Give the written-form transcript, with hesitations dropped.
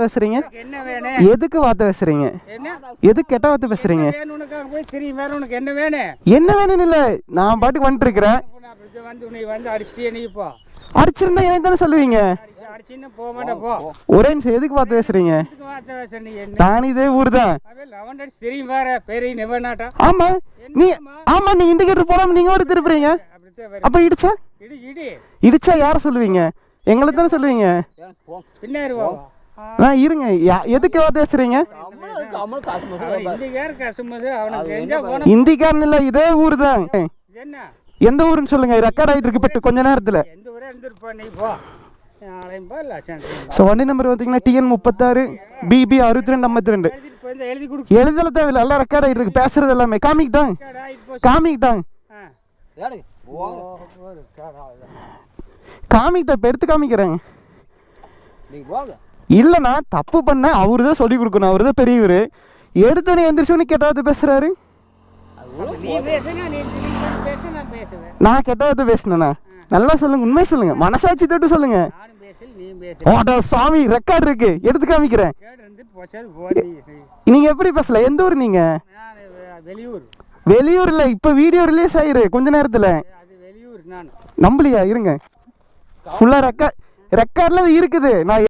பேசுறீங்க? எதுக்கு வார்த்தை பேசுறீங்க? எதுக்கு கெட்ட வார்த்தை பேசுறீங்க? என்ன வேணும் இல்ல, நான் பாட்டுக்கு வந்துட்டு இருக்கிறேன். அடிச்சிருந்தா எனக்கு தானே சொல்லுவீங்க. ஒரே நிமிஷம், எதுக்கு வார்த்தை பேசுறீங்க? தானே இதே ஊர் தான். ஆமா நீ ஆமா நீ இண்டிகேட்டர் போடாம நீங்க ஒரு திருப்புறீங்க. அப்ப இடிச்சா யார சொல்லுவீங்க? எங்களை தானே சொல்லுவீங்க. இருங்க, எதுக்கு வார்த்தை பேசுறீங்க? இந்திக்காரன் இல்ல, இதே ஊர் தான். எந்த ஊருன்னு சொல்லுங்க, ரெக்கார்ட் ஆயிட்டு இருக்கு பட்டு கொஞ்ச நேரத்துல. வண்டி நம்பர் பார்த்தீங்கன்னா TN 36 BB 6252. எழுதல தேவையில்லை, எல்லாம் ரெக்கார்ட் ஆயிட்டு இருக்கு. பேசுறது எல்லாமே காமிக்கிட்டாங்க. இப்ப எடுத்து காமிக்கிறேன். இல்லண்ணா, தப்பு பண்ண அவரு தான் சொல்லி கொடுக்கணும். அவரு தான் பெரியவர். எடுத்தோடனே எந்திரிச்சோன்னு கெட்டவாத பேசுறாரு. நான் கெட்டவாத பேசினேண்ணா? நல்லா சொல்லுங்க, உண்மை சொல்லுங்க, மனசாட்சி தொட்டு சொல்லுங்க. சாமி ரெக்கார்ட் இருக்கு, எடுத்து காமிக்கிறேன். நீங்க எப்படி பேசல? எந்த ஊர் நீங்க? வெளியூர் இல்ல, இப்ப வீடியோ ரிலீஸ் ஆயிரு கொஞ்ச நேரத்துல. நம்பலையா? இருங்க, ஃபுல்லா ரெக்கார்ட்ல இருக்குது. நான்